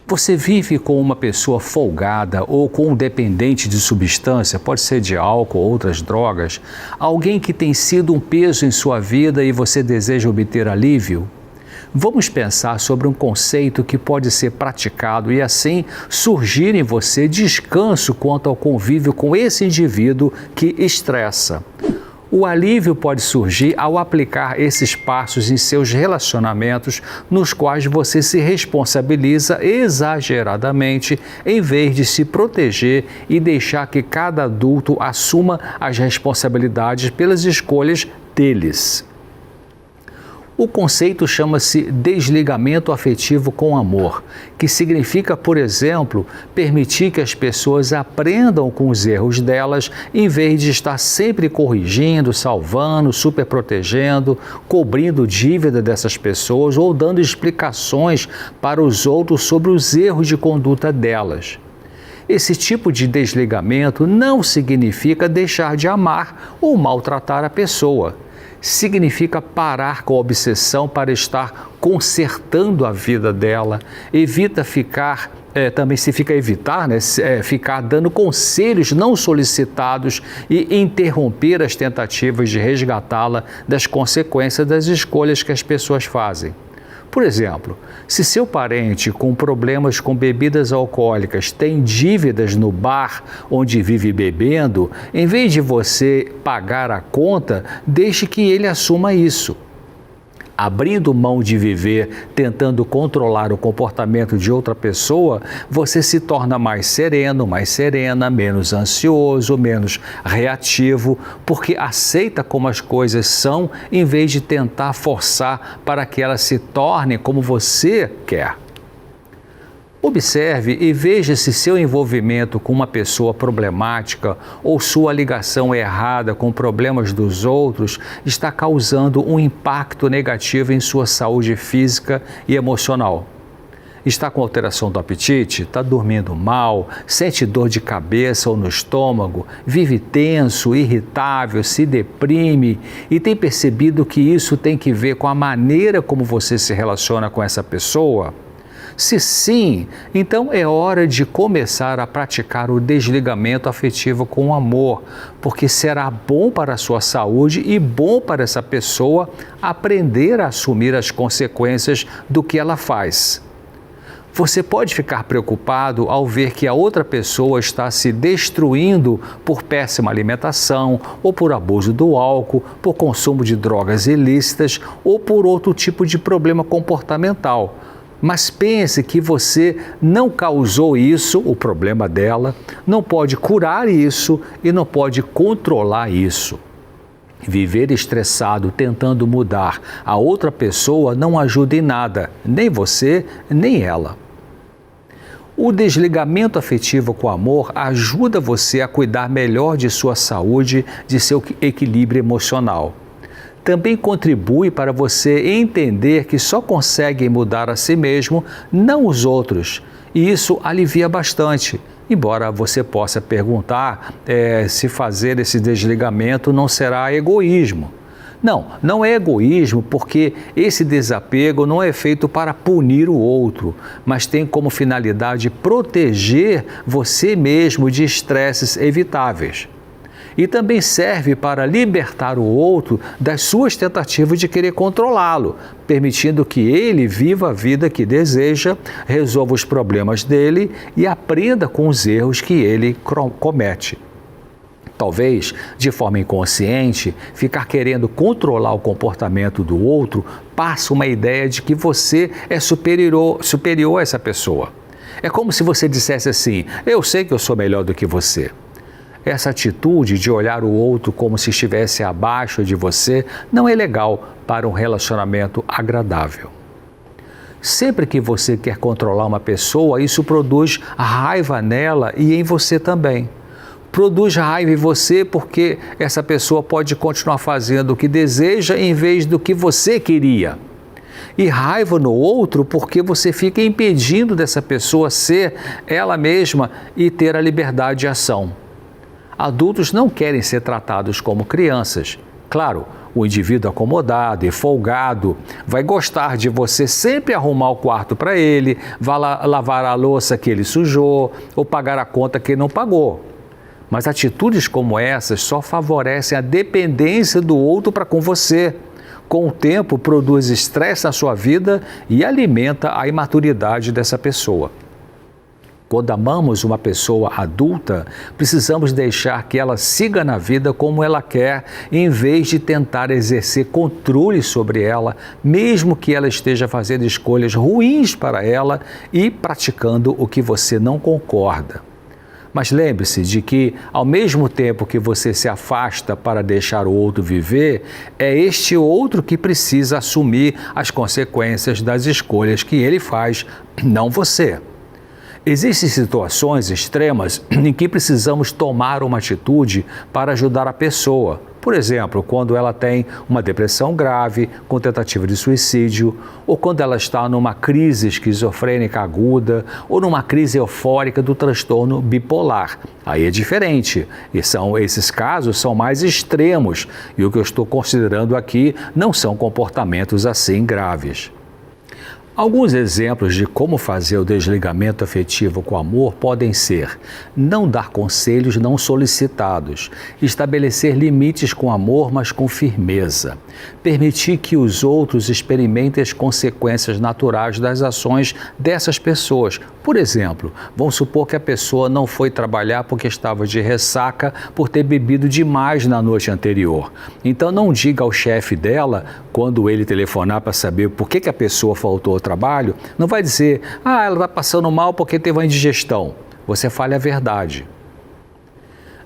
Você vive com uma pessoa folgada ou com um dependente de substância, pode ser de álcool ou outras drogas, alguém que tem sido um peso em sua vida e você deseja obter alívio? Vamos pensar sobre um conceito que pode ser praticado e assim surgir em você descanso quanto ao convívio com esse indivíduo que estressa. O alívio pode surgir ao aplicar esses passos em seus relacionamentos, nos quais você se responsabiliza exageradamente, em vez de se proteger e deixar que cada adulto assuma as responsabilidades pelas escolhas deles. O conceito chama-se desligamento afetivo com amor, que significa, por exemplo, permitir que as pessoas aprendam com os erros delas, em vez de estar sempre corrigindo, salvando, superprotegendo, cobrindo dívida dessas pessoas ou dando explicações para os outros sobre os erros de conduta delas. Esse tipo de desligamento não significa deixar de amar ou maltratar a pessoa. Significa parar com a obsessão para estar consertando a vida dela. Evita ficar, também significa evitar, ficar dando conselhos não solicitados e interromper as tentativas de resgatá-la das consequências das escolhas que as pessoas fazem. Por exemplo, se seu parente com problemas com bebidas alcoólicas tem dívidas no bar onde vive bebendo, em vez de você pagar a conta, deixe que ele assuma isso. Abrindo mão de viver, tentando controlar o comportamento de outra pessoa, você se torna mais sereno, mais serena, menos ansioso, menos reativo, porque aceita como as coisas são, em vez de tentar forçar para que elas se tornem como você quer. Observe e veja se seu envolvimento com uma pessoa problemática ou sua ligação errada com problemas dos outros está causando um impacto negativo em sua saúde física e emocional. Está com alteração do apetite? Está dormindo mal? Sente dor de cabeça ou no estômago? Vive tenso, irritável, se deprime e tem percebido que isso tem que ver com a maneira como você se relaciona com essa pessoa? Se sim, então é hora de começar a praticar o desligamento afetivo com amor, porque será bom para a sua saúde e bom para essa pessoa aprender a assumir as consequências do que ela faz. Você pode ficar preocupado ao ver que a outra pessoa está se destruindo por péssima alimentação, ou por abuso do álcool, por consumo de drogas ilícitas ou por outro tipo de problema comportamental. Mas pense que você não causou isso, o problema dela, não pode curar isso e não pode controlar isso. Viver estressado tentando mudar a outra pessoa não ajuda em nada, nem você, nem ela. O desligamento afetivo com amor ajuda você a cuidar melhor de sua saúde, de seu equilíbrio emocional. Também contribui para você entender que só consegue mudar a si mesmo, não os outros. E isso alivia bastante. Embora você possa perguntar se fazer esse desligamento não será egoísmo. Não, não é egoísmo, porque esse desapego não é feito para punir o outro, mas tem como finalidade proteger você mesmo de estresses evitáveis. E também serve para libertar o outro das suas tentativas de querer controlá-lo, permitindo que ele viva a vida que deseja, resolva os problemas dele e aprenda com os erros que ele comete. Talvez, de forma inconsciente, ficar querendo controlar o comportamento do outro passa uma ideia de que você é superior a essa pessoa. É como se você dissesse assim: eu sei que eu sou melhor do que você. Essa atitude de olhar o outro como se estivesse abaixo de você não é legal para um relacionamento agradável. Sempre que você quer controlar uma pessoa, isso produz raiva nela e em você também. Produz raiva em você porque essa pessoa pode continuar fazendo o que deseja em vez do que você queria. E raiva no outro porque você fica impedindo dessa pessoa ser ela mesma e ter a liberdade de ação. Adultos não querem ser tratados como crianças. Claro, O indivíduo acomodado e folgado vai gostar de você sempre arrumar o quarto para ele, vai lavar a louça que ele sujou ou pagar a conta que ele não pagou. Mas atitudes como essas só favorecem a dependência do outro para com você. Com o tempo, produz estresse na sua vida e alimenta a imaturidade dessa pessoa. Quando amamos uma pessoa adulta, precisamos deixar que ela siga na vida como ela quer, em vez de tentar exercer controle sobre ela, mesmo que ela esteja fazendo escolhas ruins para ela e praticando o que você não concorda. Mas lembre-se de que, ao mesmo tempo que você se afasta para deixar o outro viver, é este outro que precisa assumir as consequências das escolhas que ele faz, não você. Existem situações extremas em que precisamos tomar uma atitude para ajudar a pessoa. Por exemplo, quando ela tem uma depressão grave, com tentativa de suicídio, ou quando ela está numa crise esquizofrênica aguda, ou numa crise eufórica do transtorno bipolar. Aí é diferente. Esses casos são mais extremos, e o que eu estou considerando aqui não são comportamentos assim graves. Alguns exemplos de como fazer o desligamento afetivo com amor podem ser: não dar conselhos não solicitados, estabelecer limites com amor, mas com firmeza, permitir que os outros experimentem as consequências naturais das ações dessas pessoas. Por exemplo, vamos supor que a pessoa não foi trabalhar porque estava de ressaca por ter bebido demais na noite anterior. Então não diga ao chefe dela, quando ele telefonar para saber por que a pessoa faltou ao trabalho, não vai dizer: ela está passando mal porque teve uma indigestão. Você fale a verdade.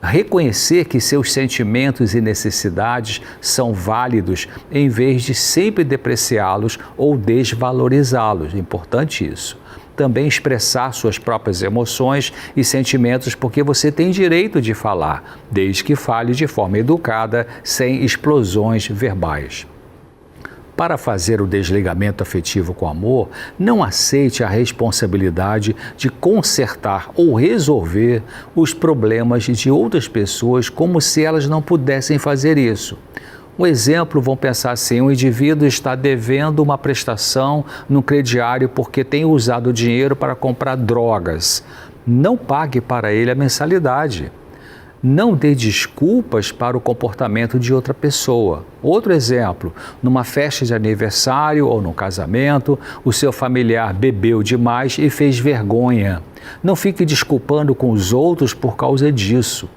Reconhecer que seus sentimentos e necessidades são válidos, em vez de sempre depreciá-los ou desvalorizá-los. É importante isso. Também expressar suas próprias emoções e sentimentos, porque você tem direito de falar, desde que fale de forma educada, sem explosões verbais. Para fazer o desligamento afetivo com amor, não aceite a responsabilidade de consertar ou resolver os problemas de outras pessoas como se elas não pudessem fazer isso. Um exemplo, vamos pensar assim: um indivíduo está devendo uma prestação no crediário porque tem usado o dinheiro para comprar drogas. Não pague para ele a mensalidade. Não dê desculpas para o comportamento de outra pessoa. Outro exemplo, numa festa de aniversário ou num casamento, o seu familiar bebeu demais e fez vergonha. Não fique desculpando com os outros por causa disso.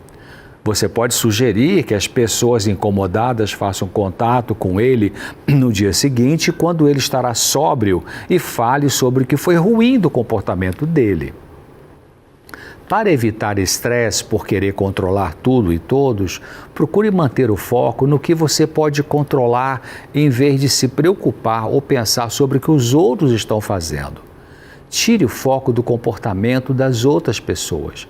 Você pode sugerir que as pessoas incomodadas façam contato com ele no dia seguinte, quando ele estará sóbrio, e fale sobre o que foi ruim do comportamento dele. Para evitar estresse por querer controlar tudo e todos, procure manter o foco no que você pode controlar, em vez de se preocupar ou pensar sobre o que os outros estão fazendo. Tire o foco do comportamento das outras pessoas.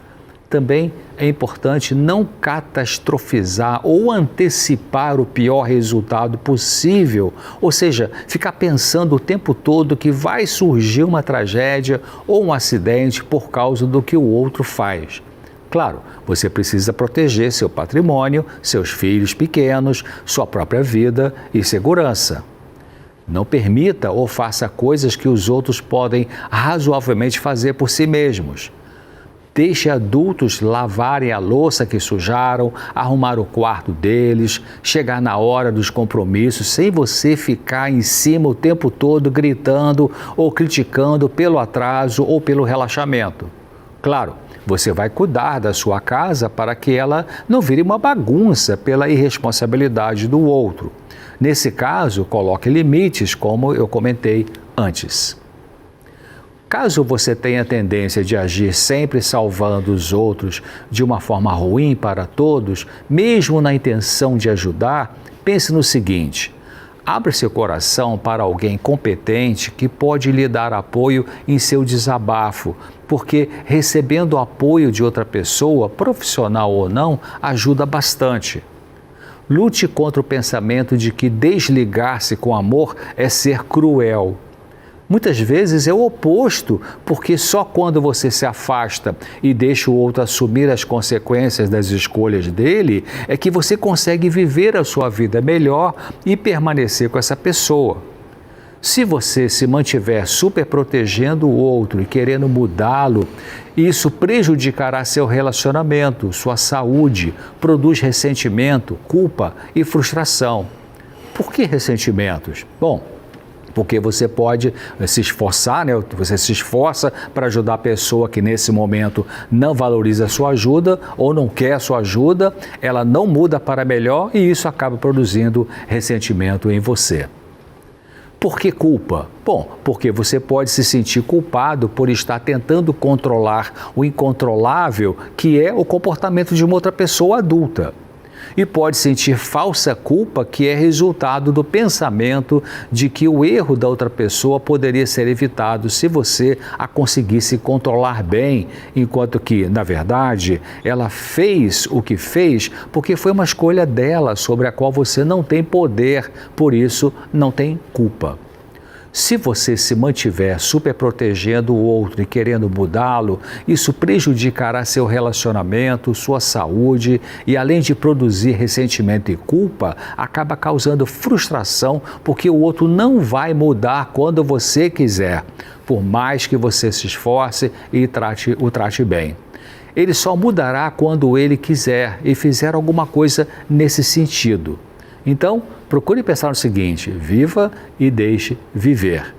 Também é importante não catastrofizar ou antecipar o pior resultado possível, ou seja, ficar pensando o tempo todo que vai surgir uma tragédia ou um acidente por causa do que o outro faz. Claro, você precisa proteger seu patrimônio, seus filhos pequenos, sua própria vida e segurança. Não permita ou faça coisas que os outros podem razoavelmente fazer por si mesmos. Deixe adultos lavarem a louça que sujaram, arrumar o quarto deles, chegar na hora dos compromissos sem você ficar em cima o tempo todo gritando ou criticando pelo atraso ou pelo relaxamento. Claro, você vai cuidar da sua casa para que ela não vire uma bagunça pela irresponsabilidade do outro. Nesse caso, coloque limites, como eu comentei antes. Caso você tenha tendência de agir sempre salvando os outros de uma forma ruim para todos, mesmo na intenção de ajudar, pense no seguinte: abra seu coração para alguém competente que pode lhe dar apoio em seu desabafo, porque recebendo o apoio de outra pessoa, profissional ou não, ajuda bastante. Lute contra o pensamento de que desligar-se com amor é ser cruel. Muitas vezes é o oposto, porque só quando você se afasta e deixa o outro assumir as consequências das escolhas dele, é que você consegue viver a sua vida melhor e permanecer com essa pessoa. Se você se mantiver super protegendo o outro e querendo mudá-lo, isso prejudicará seu relacionamento, sua saúde, produz ressentimento, culpa e frustração. Por que ressentimentos? Bom, porque você pode se esforçar, né? Você se esforça para ajudar a pessoa que nesse momento não valoriza a sua ajuda ou não quer a sua ajuda, ela não muda para melhor e isso acaba produzindo ressentimento em você. Por que culpa? Bom, porque você pode se sentir culpado por estar tentando controlar o incontrolável, que é o comportamento de uma outra pessoa adulta. E pode sentir falsa culpa, que é resultado do pensamento de que o erro da outra pessoa poderia ser evitado se você a conseguisse controlar bem, enquanto que, na verdade, ela fez o que fez porque foi uma escolha dela sobre a qual você não tem poder, por isso não tem culpa. Se você se mantiver super protegendo o outro e querendo mudá-lo, isso prejudicará seu relacionamento, sua saúde e, além de produzir ressentimento e culpa, acaba causando frustração porque o outro não vai mudar quando você quiser, por mais que você se esforce e o trate bem. Ele só mudará quando ele quiser e fizer alguma coisa nesse sentido. Então, procure pensar no seguinte: viva e deixe viver.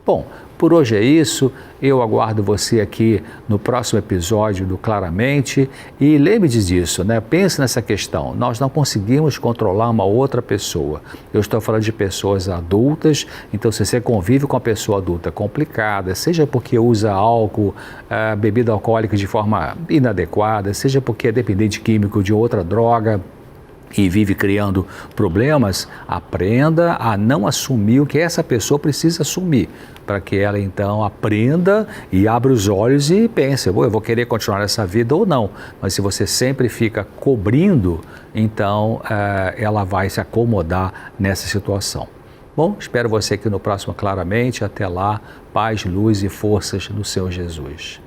Bom, por hoje é isso. Eu aguardo você aqui no próximo episódio do Claramente e lembre-se disso, né? Pense nessa questão. Nós não conseguimos controlar uma outra pessoa. Eu estou falando de pessoas adultas, então se você convive com uma pessoa adulta complicada, seja porque usa álcool, bebida alcoólica de forma inadequada, seja porque é dependente químico de outra droga, e vive criando problemas, aprenda a não assumir o que essa pessoa precisa assumir, para que ela então aprenda e abra os olhos e pense, eu vou querer continuar essa vida ou não. Mas se você sempre fica cobrindo, então ela vai se acomodar nessa situação. Bom, espero você aqui no próximo Claramente. Até lá, paz, luz e forças do seu Jesus.